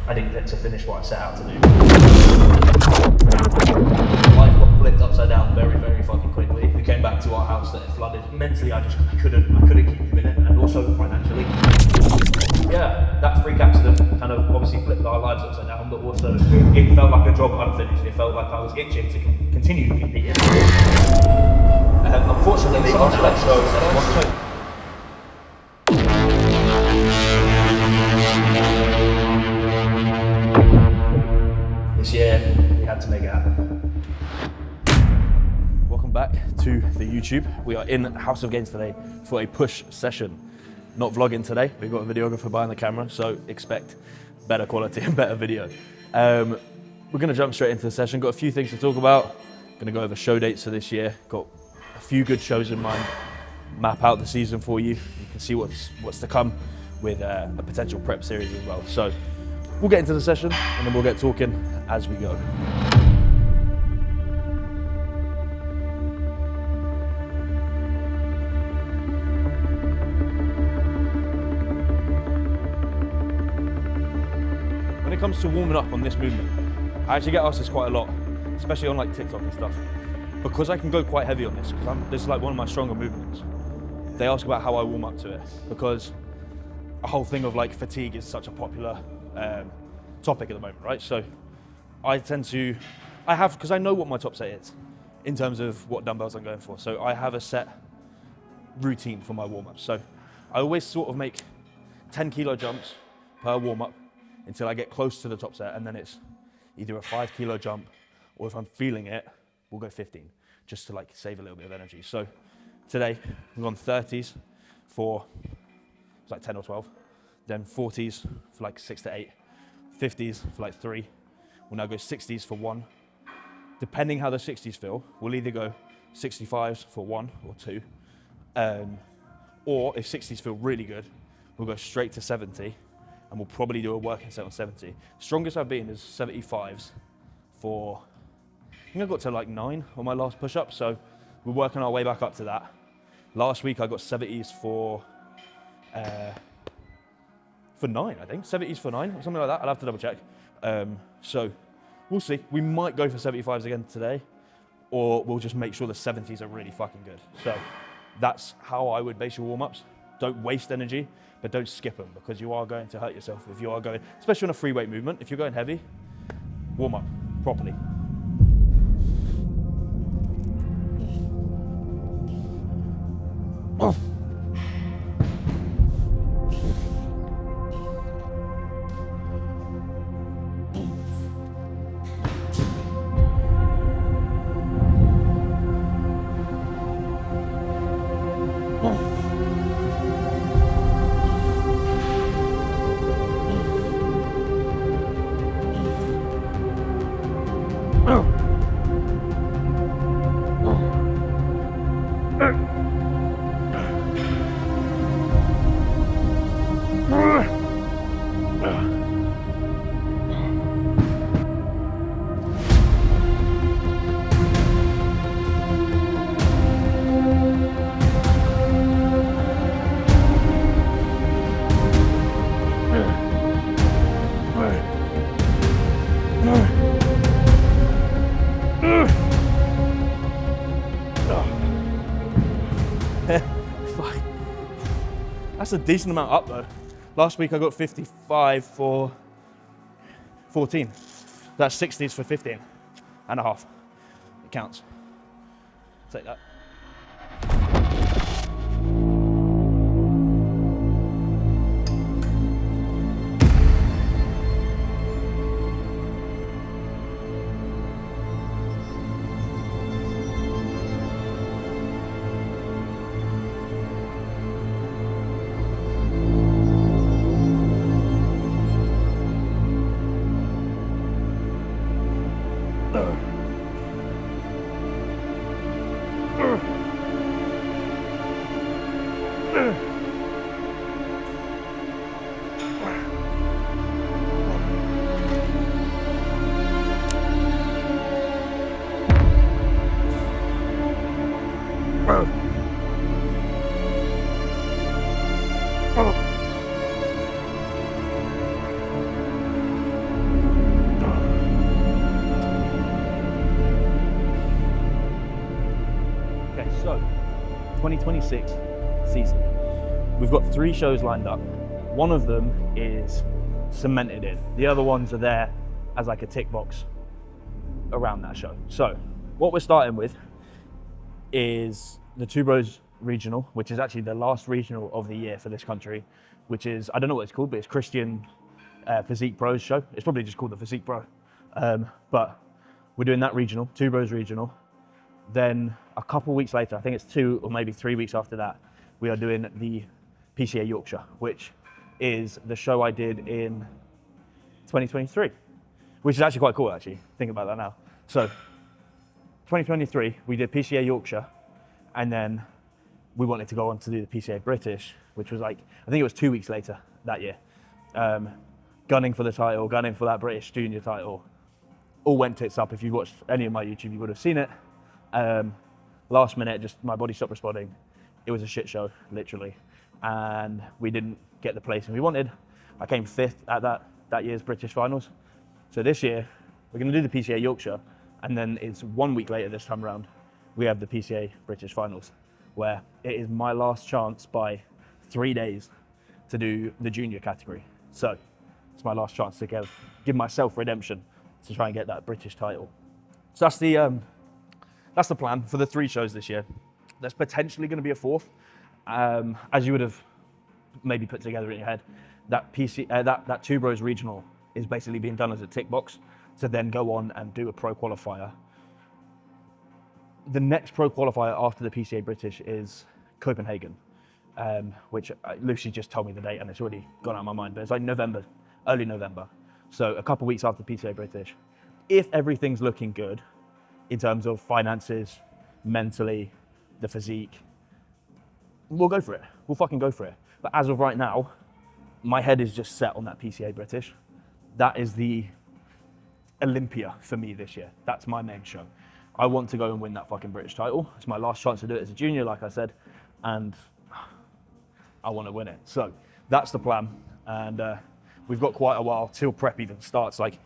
I didn't get to finish what I set out to do. Life got flipped upside down very, very fucking quickly. We came back to our house that it flooded. Mentally, I couldn't keep doing it, and also financially. Yeah, that freak accident kind of obviously flipped our lives upside down, but also it felt like a job unfinished. It felt like I was itching to continue competing. Unfortunately, our next show this year, we had to make it happen. Welcome back to the YouTube. We are in House of Gains today for a push session. Not vlogging today, we've got a videographer behind the camera, so expect better quality and better video. We're gonna jump straight into the session. Got a few things to talk about. Gonna go over show dates for this year. Got a few good shows in mind. Map out the season for you. You can see what's to come with a potential prep series as well. So we'll get into the session and then we'll get talking as we go. When it comes to warming up on this movement, I actually get asked this quite a lot, especially on like TikTok and stuff. Because I can go quite heavy on this, because this is like one of my stronger movements. They ask about how I warm up to it, because a whole thing of like fatigue is such a popular topic at the moment, right? So I tend to, because I know what my top set is in terms of what dumbbells I'm going for. So I have a set routine for my warm-up. So I always sort of make 10 kilo jumps per warm-up until I get close to the top set, and then it's either a 5 kilo jump, or if I'm feeling it, we'll go 15, just to like save a little bit of energy. So today, we've gone 30s for it's like 10 or 12, then 40s for like 6 to 8, 50s for like 3. We'll now go 60s for 1. Depending how the 60s feel, we'll either go 65s for 1 or 2, or if 60s feel really good, we'll go straight to 70, and we'll probably do a working set on 70. Strongest I've been is 75s for, I think I got to like 9 on my last push-up, so we're working our way back up to that. Last week I got 70s for 9, I think. 70s for 9 or something like that. I'll have to double check. So we'll see. We might go for 75s again today, or we'll just make sure the 70s are really fucking good. So that's how I would base your warm-ups. Don't waste energy, but don't skip them, because you are going to hurt yourself if you are going, especially on a free weight movement. If you're going heavy, warm up properly. Oh. That's a decent amount up though. Last week I got 55 for 14. That's 60s for 15 and a half. It counts. Take that. 2026 season. We've got 3 shows lined up. One of them is cemented in. The other ones are there as like a tick box around that show. So what we're starting with is the Two Bros Regional, which is actually the last regional of the year for this country, which is, I don't know what it's called, but it's Christian Physique Bros show. It's probably just called the Physique Bro. But we're doing that regional, Two Bros Regional. Then a couple weeks later, I think it's 2 or maybe 3 weeks after that, we are doing the PCA Yorkshire, which is the show I did in 2023, which is actually quite cool, actually, think about that now. So 2023, we did PCA Yorkshire, and then we wanted to go on to do the PCA British, which was like, I think it was 2 weeks later that year. Gunning for the title, gunning for that British junior title. All went tits up. If you watched any of my YouTube, you would have seen it. Last minute, just my body stopped responding. It was a shit show, literally. And we didn't get the placing we wanted. I came 5th at that year's British finals. So this year, we're gonna do the PCA Yorkshire, and then it's 1 week later this time around, we have the PCA British finals, where it is my last chance by 3 days to do the junior category. So it's my last chance to give myself redemption to try and get that British title. So that's the plan for the 3 shows this year. There's potentially going to be a 4th, as you would have maybe put together in your head. That Two Bros Regional is basically being done as a tick box to then go on and do a pro qualifier. The next pro qualifier after the PCA British is Copenhagen, which Lucy just told me the date and it's already gone out of my mind, but it's like November, early November. So a couple weeks after PCA British. If everything's looking good in terms of finances, mentally, the physique, we'll go for it. We'll fucking go for it. But as of right now, my head is just set on that PCA British. That is the Olympia for me this year. That's my main show. I want to go and win that fucking British title. It's my last chance to do it as a junior, like I said, and I want to win it. So that's the plan. And we've got quite a while till prep even starts. Like,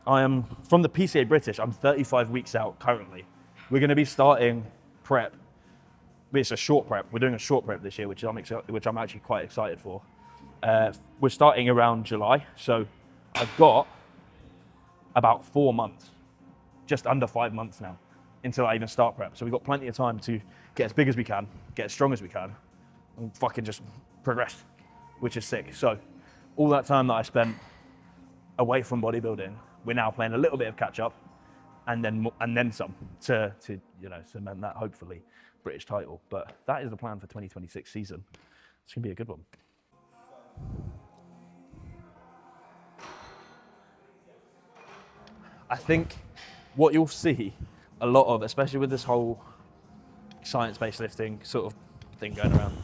I am, from the PCA British, I'm 35 weeks out currently. We're going to be starting prep. It's a short prep. We're doing a short prep this year, which I'm actually quite excited for. We're starting around July, so I've got about 4 months, just under 5 months now, until I even start prep. So we've got plenty of time to get as big as we can, get as strong as we can, and fucking just progress, which is sick. So all that time that I spent away from bodybuilding, we're now playing a little bit of catch up, and then some to cement that hopefully British title. But that is the plan for 2026 season. It's gonna be a good one. I think what you'll see a lot of, especially with this whole science-based lifting sort of thing going around,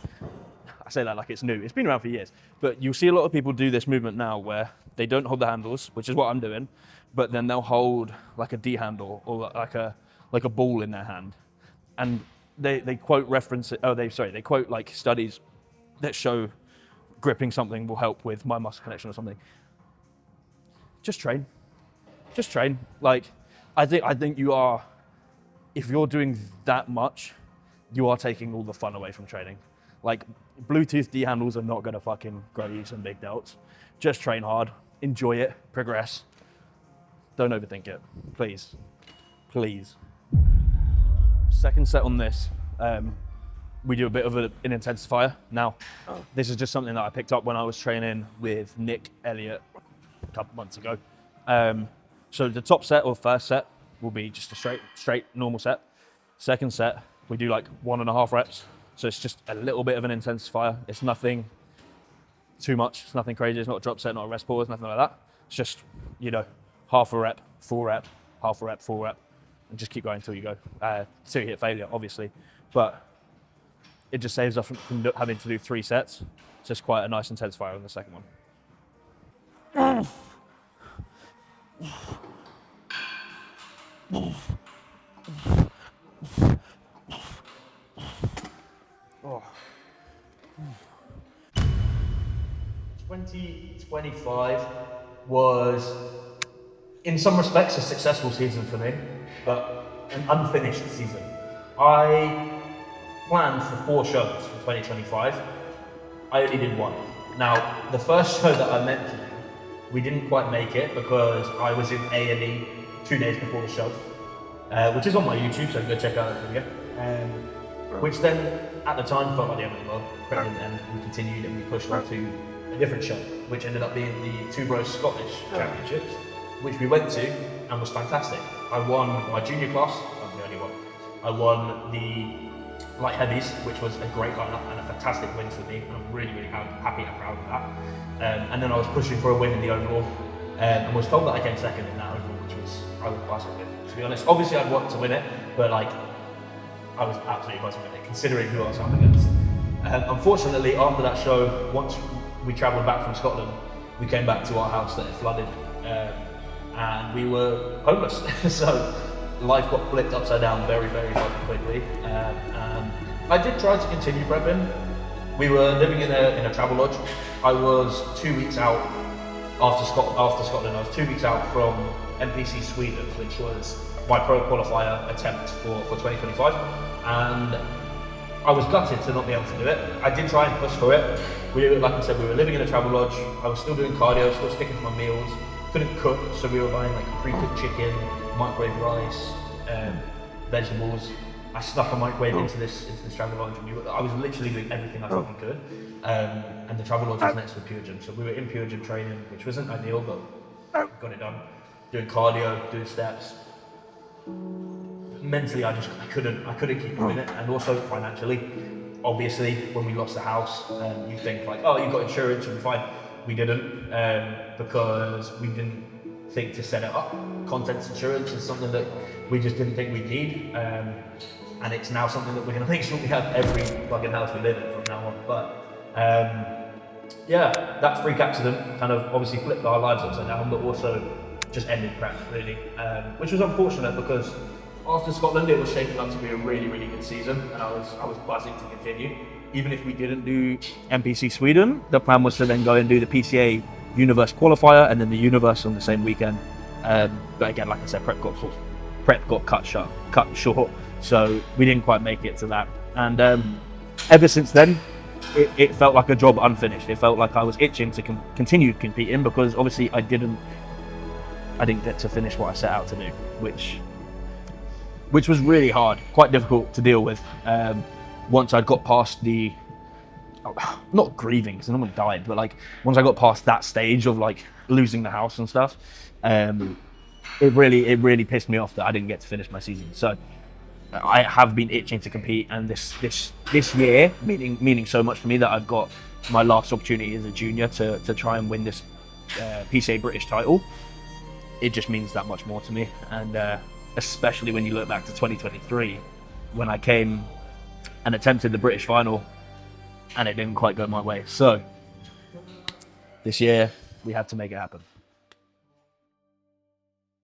I say that like it's new, it's been around for years, but you'll see a lot of people do this movement now where they don't hold the handles, which is what I'm doing, but then they'll hold like a D handle or like a ball in their hand, and they quote they quote like studies that show gripping something will help with my muscle connection or something. Just train. Like, I think you are, if you're doing that much, you are taking all the fun away from training. Like, Bluetooth D handles are not gonna fucking grow you some big delts. Just train hard, enjoy it, progress. Don't overthink it, please. Second set on this, we do a bit of an intensifier. Now, this is just something that I picked up when I was training with Nick Elliott a couple months ago. So the top set or first set will be just a straight normal set. Second set, we do like 1.5 reps. So it's just a little bit of an intensifier. It's nothing too much. It's nothing crazy. It's not a drop set, not a rest pause, nothing like that. It's just, half a rep, full rep, half a rep, full rep, and just keep going until you go, till you hit failure, obviously. But it just saves us from having to do 3 sets. It's just quite a nice intensifier on the second one. Oh. 2025 was, in some respects, a successful season for me, but an unfinished season. planned for 4 shows for 2025. I only did 1. Now, the first show that I meant to do, we didn't quite make it because I was in A&E 2 days before the show, which is on my YouTube, so go check out that video. Which then, at the time, felt like the end of the world. But in the end, we continued and we pushed on to a different show, which ended up being the Two Bros Scottish Championships, which we went to and was fantastic. I won my junior class, I was the only one. I won the light heavies, which was a great lineup and a fantastic win for me, and I'm really, really happy and proud of that. And then I was pushing for a win in the overall, and was told that I came second in that overall, which was I was buzzing with. To be honest, obviously I'd want to win it, but like I was absolutely buzzing with it, considering who I was up against. Unfortunately, after that show, once we travelled back from Scotland, we came back to our house that had flooded, and we were homeless. So life got flipped upside down very, very fucking quickly. I did try to continue prepping. We were living in a travel lodge. I was 2 weeks out after Scotland. I was 2 weeks out from NPC Sweden, which was my pro qualifier attempt for 2025, and I was gutted to not be able to do it. I did try and push for it. Like I said, we were living in a travel lodge. I was still doing cardio, still sticking to my meals. Couldn't cook, so we were buying like pre-cooked chicken, microwave rice, vegetables. I snuck a microwave into this travel lodge, and I was literally doing everything I fucking could. And the travel lodge was next to the Pure Gym, so we were in Pure Gym training, which wasn't ideal, but got it done. Doing cardio, doing steps. Mentally, I couldn't keep doing it, and also financially. Obviously, when we lost the house, you think like, oh, you've got insurance, you'll be fine. We didn't, because we didn't think to set it up. Contents insurance is something that we just didn't think we'd need, and it's now something that we're going to make sure we have every fucking house we live in from now on. But yeah, that freak accident kind of obviously flipped our lives upside down, but also just ended prep really, which was unfortunate because after Scotland it was shaping up to be a really, really good season, and I was buzzing to continue. Even if we didn't do NPC Sweden, the plan was to then go and do the PCA Universe qualifier and then the Universe on the same weekend. But again, like I said, prep got cut short, so we didn't quite make it to that. And ever since then, it felt like a job unfinished. It felt like I was itching to continue competing, because obviously I didn't get to finish what I set out to do, which was really hard, quite difficult to deal with. Once I'd got past the, not grieving because no one died, but like once I got past that stage of like losing the house and stuff, it really pissed me off that I didn't get to finish my season. So I have been itching to compete, and this year meaning so much to me that I've got my last opportunity as a junior to try and win this PCA British title. It just means that much more to me, and especially when you look back to 2023 when I came and attempted the British final and it didn't quite go my way. So this year we have to make it happen.